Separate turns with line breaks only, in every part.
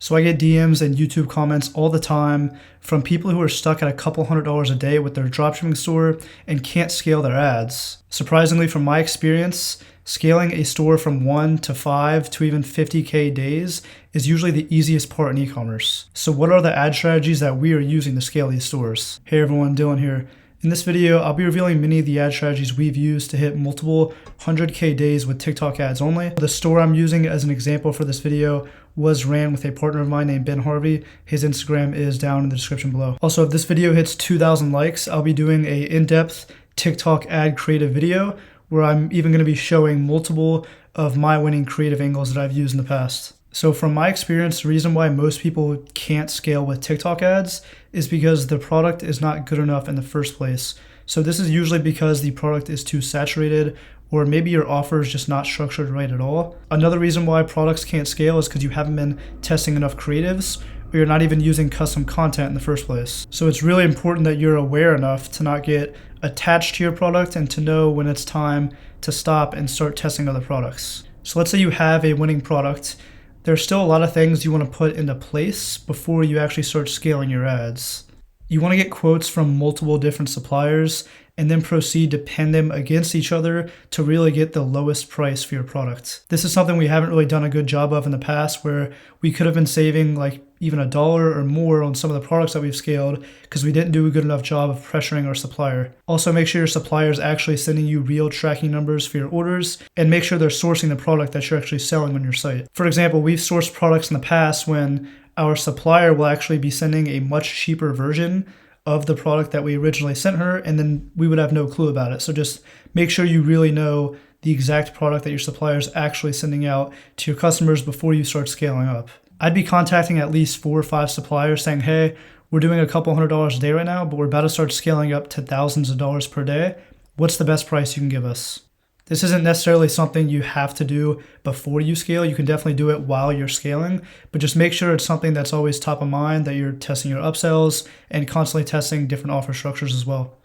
So I get DMs and YouTube comments all the time from people who are stuck at a couple $100s a day with their dropshipping store and can't scale their ads. Surprisingly, from my experience, scaling a store from 1 to 5 to even 50K days is usually the easiest part in e-commerce. So what are the ad strategies that we are using to scale these stores? Hey everyone, Dylan here. In this video, I'll be revealing many of the ad strategies we've used to hit multiple 100K days with TikTok ads only. The store I'm using as an example for this video was ran with a partner of mine named Ben Harvey. His Instagram is down in the description below. Also, if this video hits 2,000 likes, I'll be doing a in-depth TikTok ad creative video where I'm even going to be showing multiple of my winning creative angles that I've used in the past. So from my experience, the reason why most people can't scale with TikTok ads is because the product is not good enough in the first place. So this is usually because the product is too saturated, or maybe your offer is just not structured right at all. Another reason why products can't scale is because you haven't been testing enough creatives, or you're not even using custom content in the first place. So it's really important that you're aware enough to not get attached to your product and to know when it's time to stop and start testing other products. So let's say you have a winning product. There's still a lot of things you want to put into place before you actually start scaling your ads. You want to get quotes from multiple different suppliers and then proceed to pin them against each other to really get the lowest price for your product. This is something we haven't really done a good job of in the past, where we could have been saving like even $1 or more on some of the products that we've scaled because we didn't do a good enough job of pressuring our supplier. Also, make sure your supplier is actually sending you real tracking numbers for your orders, and make sure they're sourcing the product that you're actually selling on your site. For example, we've sourced products in the past when our supplier will actually be sending a much cheaper version of the product that we originally sent her, and then we would have no clue about it. So just make sure you really know the exact product that your supplier is actually sending out to your customers before you start scaling up. I'd be contacting at least 4 or 5 suppliers saying, hey, we're doing a couple $100s a day right now, but we're about to start scaling up to thousands of dollars per day. What's the best price you can give us? This isn't necessarily something you have to do before you scale. You can definitely do it while you're scaling, but just make sure it's something that's always top of mind, that you're testing your upsells and constantly testing different offer structures as well.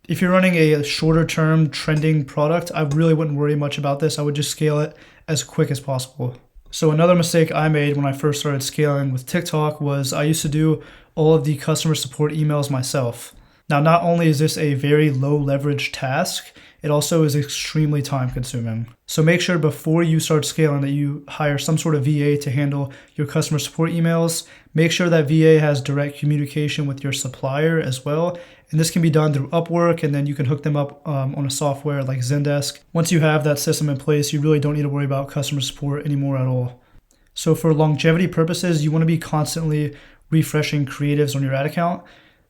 If you're running a shorter term trending product, I really wouldn't worry much about this. I would just scale it as quick as possible. So another mistake I made when I first started scaling with TikTok was I used to do all of the customer support emails myself. Now, not only is this a very low leverage task, it also is extremely time consuming. So make sure before you start scaling that you hire some sort of VA to handle your customer support emails. Make sure that VA has direct communication with your supplier as well. And this can be done through Upwork, and then you can hook them up on a software like Zendesk. Once you have that system in place, you really don't need to worry about customer support anymore at all. So for longevity purposes, you want to be constantly refreshing creatives on your ad account.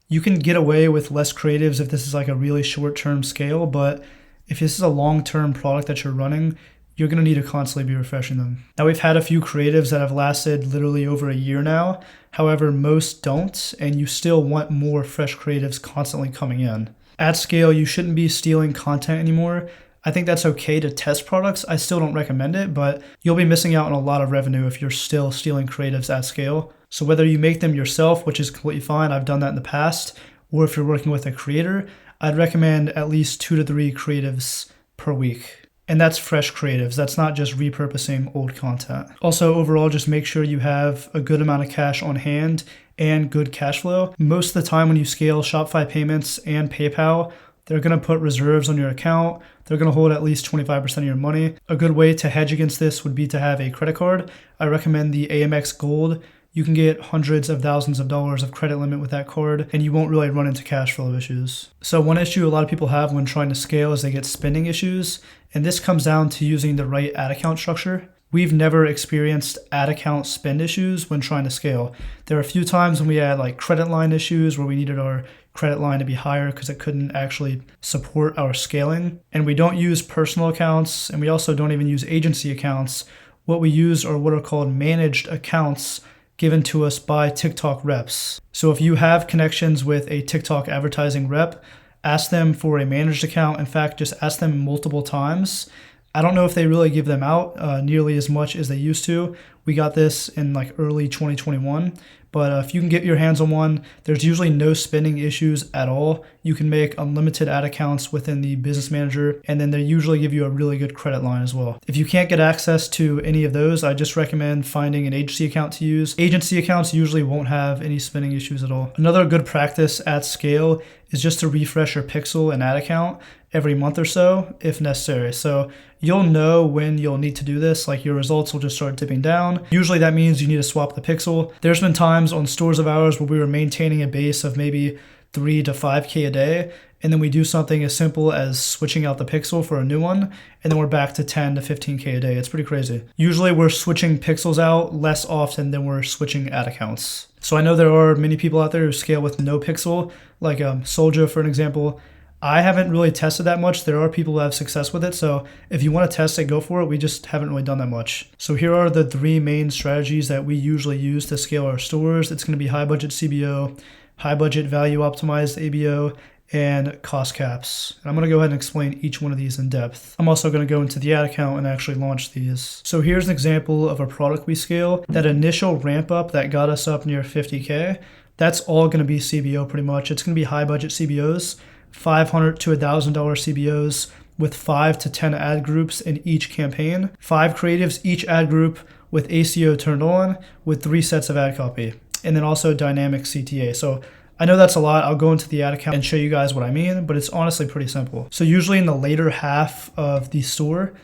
You can get away with less creatives if this is like a really short-term scale, but if this is a long-term product that you're running, you're going to need to constantly be refreshing them. Now, we've had a few creatives that have lasted literally over a year now. However, most don't, and you still want more fresh creatives constantly coming in. At scale, you shouldn't be stealing content anymore. I think that's okay to test products. I still don't recommend it, but you'll be missing out on a lot of revenue if you're still stealing creatives at scale. So whether you make them yourself, which is completely fine, I've done that in the past, or if you're working with a creator, I'd recommend at least 2 to 3 creatives per week. And that's fresh creatives. That's not just repurposing old content. Also, overall, just make sure you have a good amount of cash on hand and good cash flow. Most of the time when you scale Shopify Payments and PayPal, they're going to put reserves on your account. They're going to hold at least 25% of your money. A good way to hedge against this would be to have a credit card. I recommend the Amex Gold. You can get hundreds of thousands of dollars of credit limit with that card, and you won't really run into cash flow issues. So one issue a lot of people have when trying to scale is they get spending issues, and this comes down to using the right ad account structure. We've never experienced ad account spend issues when trying to scale. There are a few times when we had like credit line issues where we needed our credit line to be higher because it couldn't actually support our scaling. And we don't use personal accounts, and we also don't even use agency accounts. What we use are what are called managed accounts given to us by TikTok reps. So if you have connections with a TikTok advertising rep, ask them for a managed account. In fact, just ask them multiple times. I don't know if they really give them out nearly as much as they used to. We got this in like early 2021. But if you can get your hands on one, there's usually no spending issues at all. You can make unlimited ad accounts within the Business Manager, and then they usually give you a really good credit line as well. If you can't get access to any of those, I just recommend finding an agency account to use. Agency accounts usually won't have any spending issues at all. Another good practice at scale is just to refresh your Pixel and ad account every month or so if necessary. So you'll know when you'll need to do this, like your results will just start dipping down. Usually that means you need to swap the Pixel. There's been times on stores of ours where we were maintaining a base of maybe 3 to 5K a day, and then we do something as simple as switching out the Pixel for a new one, and then we're back to 10 to 15K a day. It's pretty crazy. Usually we're switching Pixels out less often than we're switching ad accounts. So I know there are many people out there who scale with no Pixel, like Soldier for an example. I haven't really tested that much. There are people who have success with it. So if you want to test it, go for it. We just haven't really done that much. So here are the 3 main strategies that we usually use to scale our stores. It's going to be high budget CBO, high budget value optimized ABO, and cost caps. And I'm going to go ahead and explain each one of these in depth. I'm also going to go into the ad account and actually launch these. So here's an example of a product we scale. That initial ramp up that got us up near 50K, that's all going to be CBO pretty much. It's going to be high budget CBOs. $500 to $1,000 CBOs with 5 to 10 ad groups in each campaign, 5 creatives each ad group with ACO turned on with 3 sets of ad copy, and then also dynamic CTA. So I know that's a lot. I'll go into the ad account and show you guys what I mean, but it's honestly pretty simple. So usually in the later half of the store,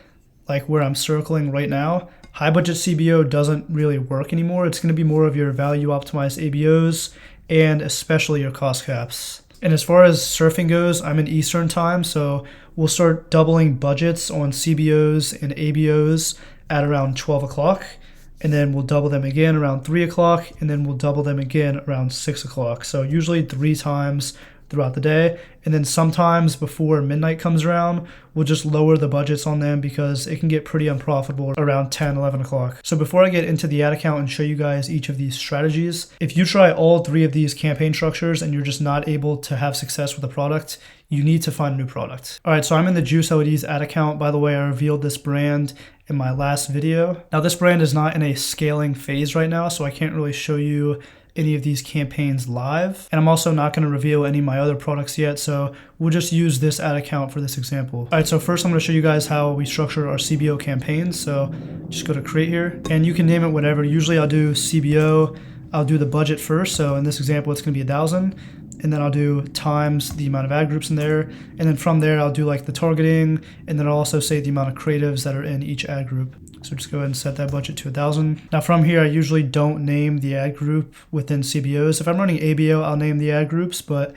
like where I'm circling right now, high budget CBO doesn't really work anymore. It's going to be more of your value optimized ABOs and especially your cost caps. And as far as surfing goes, I'm in Eastern time, so we'll start doubling budgets on CBOs and ABOs at around 12 o'clock. And then we'll double them again around 3 o'clock, and then we'll double them again around 6 o'clock. So usually 3 times throughout the day. And then sometimes before midnight comes around, we'll just lower the budgets on them because it can get pretty unprofitable around 10, 11 o'clock. So before I get into the ad account and show you guys each of these strategies, if you try all 3 of these campaign structures and you're just not able to have success with a product, you need to find a new product. All right, so I'm in the Juice LEDs ad account. By the way, I revealed this brand in my last video. Now this brand is not in a scaling phase right now, so I can't really show you any of these campaigns live. And I'm also not going to reveal any of my other products yet, so we'll just use this ad account for this example. All right, so first I'm going to show you guys how we structure our CBO campaigns. So just go to create here, and you can name it whatever. Usually I'll do CBO, I'll do the budget first. So in this example, it's going to be 1,000. And then I'll do times the amount of ad groups in there. And then from there, I'll do like the targeting. And then I'll also say the amount of creatives that are in each ad group. So just go ahead and set that budget to 1,000. Now from here, I usually don't name the ad group within CBOs. If I'm running ABO, I'll name the ad groups. But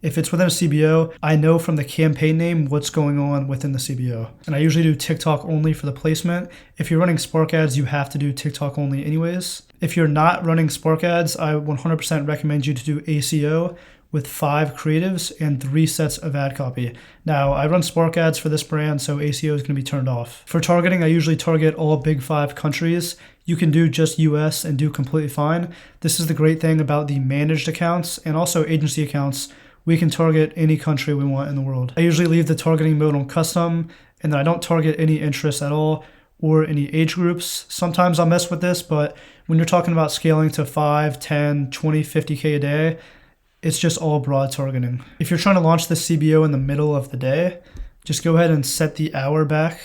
if it's within a CBO, I know from the campaign name what's going on within the CBO. And I usually do TikTok only for the placement. If you're running Spark ads, you have to do TikTok only anyways. If you're not running Spark ads, I 100% recommend you to do ACO with 5 creatives and 3 sets of ad copy. Now, I run Spark ads for this brand, so ACO is going to be turned off. For targeting, I usually target all big 5 countries. You can do just US and do completely fine. This is the great thing about the managed accounts and also agency accounts. We can target any country we want in the world. I usually leave the targeting mode on custom, and then I don't target any interests at all or any age groups. Sometimes I'll mess with this, but when you're talking about scaling to 5, 10, 20, 50K a day, it's just all broad targeting. If you're trying to launch this CBO in the middle of the day, just go ahead and set the hour back,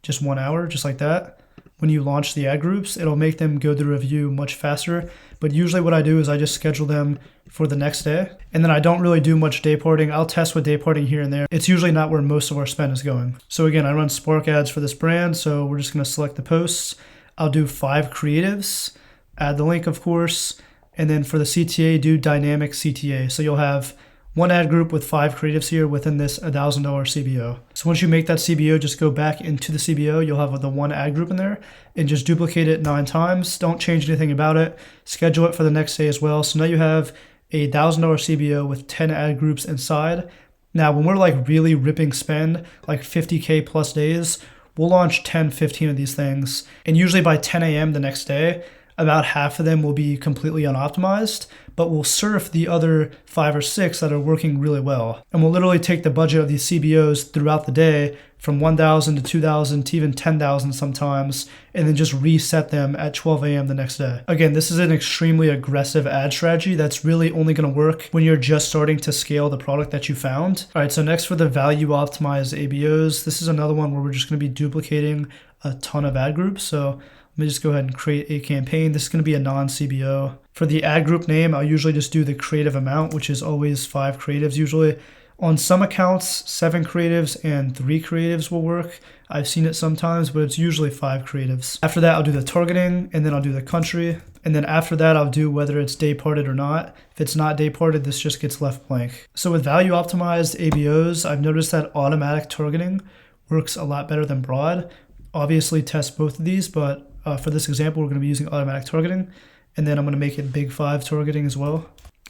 just 1 hour, just like that. When you launch the ad groups, it'll make them go through review much faster. But usually what I do is I just schedule them for the next day. And then I don't really do much day parting. I'll test with day parting here and there. It's usually not where most of our spend is going. So again, I run Spark ads for this brand. So we're just going to select the posts. I'll do 5 creatives, add the link, of course. And then for the CTA, do dynamic CTA. So you'll have 1 ad group with 5 creatives here within this $1,000 CBO. So once you make that CBO, just go back into the CBO. You'll have the 1 ad group in there and just duplicate it 9 times. Don't change anything about it. Schedule it for the next day as well. So now you have a $1,000 CBO with 10 ad groups inside. Now, when we're like really ripping spend, like 50K plus days, we'll launch 10, 15 of these things. And usually by 10 a.m. the next day, About half of them will be completely unoptimized, but we'll surf the other 5 or 6 that are working really well. And we'll literally take the budget of these CBOs throughout the day from 1,000 to 2,000 to even 10,000 sometimes, and then just reset them at 12 a.m. the next day. Again, this is an extremely aggressive ad strategy that's really only going to work when you're just starting to scale the product that you found. All right, so next for the value optimized ABOs, this is another one where we're just going to be duplicating a ton of ad groups. So let me just go ahead and create a campaign. This is going to be a non-CBO. For the ad group name, I'll usually just do the creative amount, which is always 5 creatives usually. On some accounts, 7 creatives and 3 creatives will work. I've seen it sometimes, but it's usually 5 creatives. After that, I'll do the targeting, and then I'll do the country. And then after that, I'll do whether it's day parted or not. If it's not day parted, this just gets left blank. So with value optimized ABOs, I've noticed that automatic targeting works a lot better than broad. Obviously test both of these, but for this example, we're going to be using automatic targeting, and then I'm going to make it Big 5 targeting as well.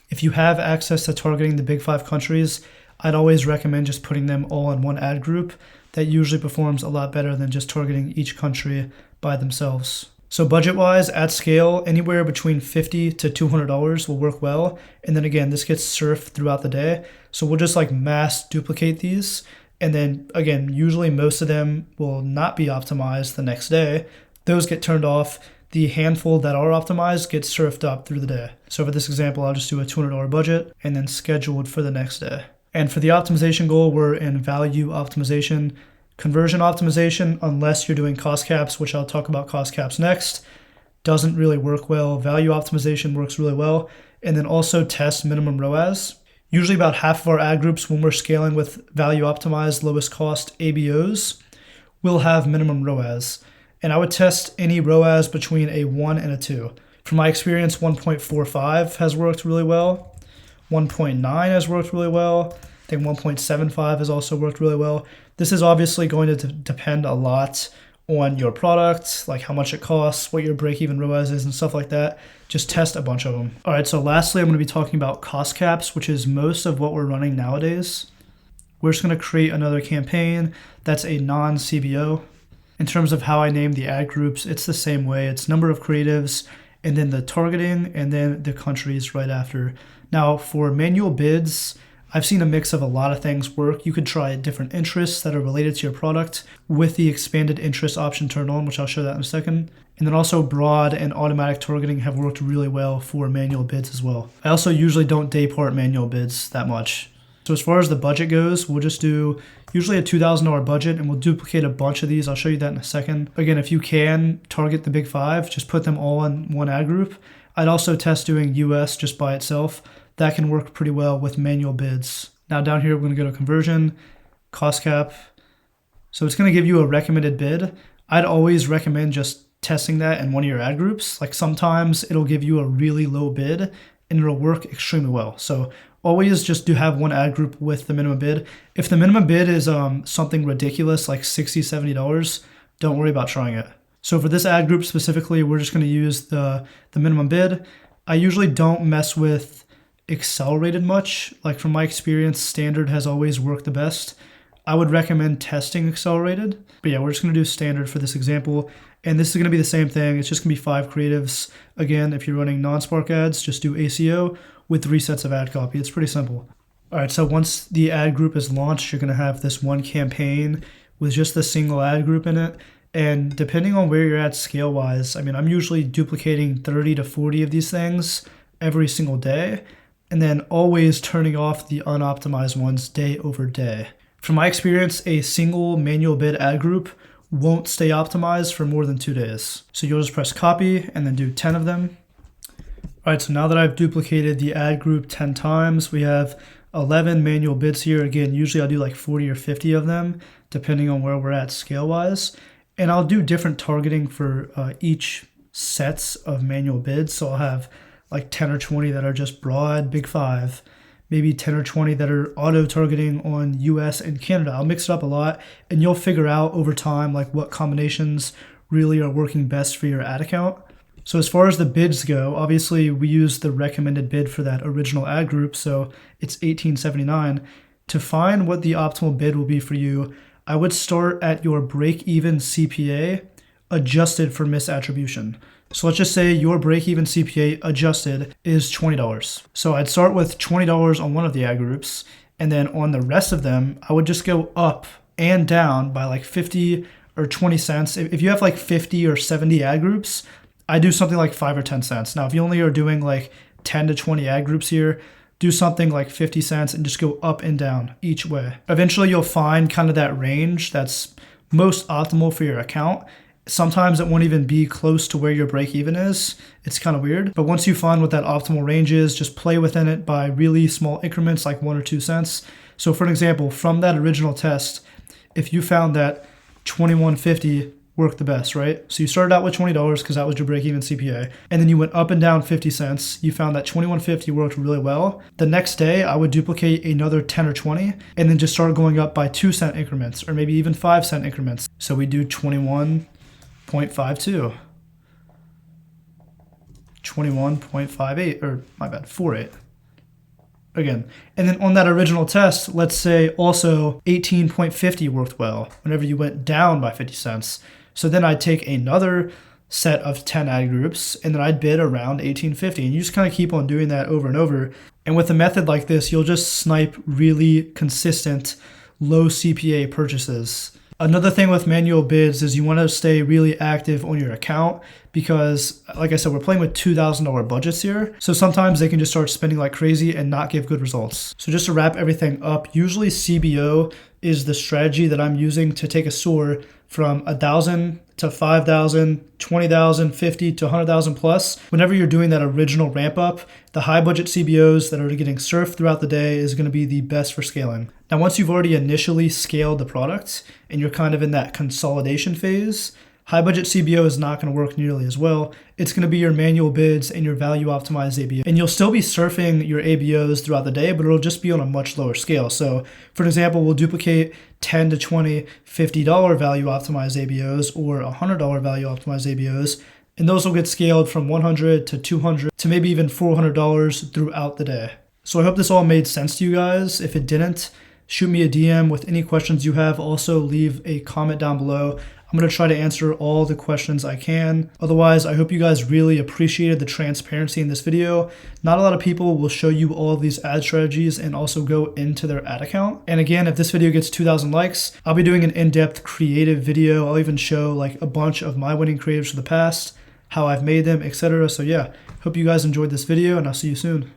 If you have access to targeting the Big 5 countries, I'd always recommend just putting them all in one ad group. That usually performs a lot better than just targeting each country by themselves. So budget-wise, at scale, anywhere between $50 to $200 will work well. And then again, this gets surfed throughout the day. So we'll just like mass duplicate these. And then again, usually most of them will not be optimized the next day. Those get turned off. The handful that are optimized get surfed up through the day. So for this example, I'll just do a $200 budget and then scheduled for the next day. And for the optimization goal, we're in value optimization, conversion optimization, unless you're doing cost caps, which I'll talk about cost caps next, doesn't really work well. Value optimization works really well. And then also test minimum ROAS. Usually about half of our ad groups, when we're scaling with value optimized lowest cost ABOs, will have minimum ROAS. And I would test any ROAS between a 1 and a 2. From my experience, 1.45 has worked really well. 1.9 has worked really well. I think 1.75 has also worked really well. This is obviously going to depend a lot on your product, like how much it costs, what your break-even ROAS is, and stuff like that. Just test a bunch of them. All right, so lastly, I'm going to be talking about cost caps, which is most of what we're running nowadays. We're just going to create another campaign that's a non-CBO. In terms of how I name the ad groups, it's the same way. It's number of creatives, and then the targeting, and then the countries right after. Now, for manual bids, I've seen a mix of a lot of things work. You could try different interests that are related to your product with the expanded interest option turned on, which I'll show that in a second. And then also broad and automatic targeting have worked really well for manual bids as well. I also usually don't day part manual bids that much. So as far as the budget goes, we'll just do usually a $2,000 budget, and we'll duplicate a bunch of these. I'll show you that in a second. Again, if you can target the Big 5, just put them all in one ad group. I'd also test doing US just by itself. That can work pretty well with manual bids. Now down here, we're going to go to conversion, cost cap. So it's going to give you a recommended bid. I'd always recommend just testing that in one of your ad groups. Like sometimes it'll give you a really low bid and it'll work extremely well. So always just do have one ad group with the minimum bid. If the minimum bid is something ridiculous like $60, $70, don't worry about trying it. So for this ad group specifically, we're just going to use the minimum bid. I usually don't mess with accelerated much. Like from my experience, standard has always worked the best. I would recommend testing accelerated. But yeah, we're just going to do standard for this example. And this is going to be the same thing. It's just going to be 5 creatives. Again, if you're running non-Spark ads, just do ACO with 3 sets of ad copy. It's pretty simple. All right, so once the ad group is launched, you're going to have this one campaign with just a single ad group in it. And depending on where you're at scale-wise, I mean, I'm usually duplicating 30 to 40 of these things every single day, and then always turning off the unoptimized ones day over day. From my experience, a single manual bid ad group won't stay optimized for more than 2 days. So you'll just press copy and then do 10 of them. All right, so now that I've duplicated the ad group 10 times, we have 11 manual bids here. Again, usually I'll do like 40 or 50 of them, depending on where we're at scale-wise. And I'll do different targeting for each sets of manual bids. So I'll have like 10 or 20 that are just broad, Big 5, maybe 10 or 20 that are auto-targeting on US and Canada. I'll mix it up a lot, and you'll figure out over time like what combinations really are working best for your ad account. So as far as the bids go, obviously we use the recommended bid for that original ad group, so it's $18.79. To find what the optimal bid will be for you, I would start at your break-even CPA adjusted for misattribution. So let's just say your break-even CPA adjusted is $20. So I'd start with $20 on one of the ad groups, and then on the rest of them, I would just go up and down by like 50 or 20 cents. If you have like 50 or 70 ad groups, I do something like 5 or 10 cents. Now, if you only are doing like 10 to 20 ad groups here, do something like 50 cents and just go up and down each way. Eventually, you'll find kind of that range that's most optimal for your account. Sometimes it won't even be close to where your break even is. It's kind of weird. But once you find what that optimal range is, just play within it by really small increments, like 1 or 2 cents. So for an example, from that original test, if you found that $21.50 worked the best, right? So you started out with $20 because that was your break-even CPA, and then you went up and down 50 cents. You found that $21.50 worked really well. The next day, I would duplicate another 10 or 20, and then just start going up by 2 cent increments, or maybe even 5 cent increments. So we do 21.52, 21.58, or my bad, 48. Again. And then on that original test, let's say also 18.50 worked well whenever you went down by 50 cents. So then I'd take another set of 10 ad groups and then I'd bid around 18.50. And you just kind of keep on doing that over and over. And with a method like this, you'll just snipe really consistent low CPA purchases. Another thing with manual bids is you want to stay really active on your account because, like I said, we're playing with $2,000 budgets here. So sometimes they can just start spending like crazy and not give good results. So just to wrap everything up, usually CBO is the strategy that I'm using to take a store from 1,000 to 5,000, 20,000, 50 to 100,000 plus. Whenever you're doing that original ramp up, the high budget CBOs that are getting surfed throughout the day is going to be the best for scaling. Now, once you've already initially scaled the product and you're kind of in that consolidation phase, high budget CBO is not going to work nearly as well. It's going to be your manual bids and your value optimized ABO. And you'll still be surfing your ABOs throughout the day, but it'll just be on a much lower scale. So for example, we'll duplicate 10 to 20, $50 value optimized ABOs or $100 value optimized ABOs. And those will get scaled from $100 to $200 to maybe even $400 throughout the day. So I hope this all made sense to you guys. If it didn't, shoot me a DM with any questions you have. Also leave a comment down below. I'm going to try to answer all the questions I can. Otherwise, I hope you guys really appreciated the transparency in this video. Not a lot of people will show you all of these ad strategies and also go into their ad account. And again, if this video gets 2,000 likes, I'll be doing an in-depth creative video. I'll even show like a bunch of my winning creatives for the past, how I've made them, etc. So yeah, hope you guys enjoyed this video and I'll see you soon.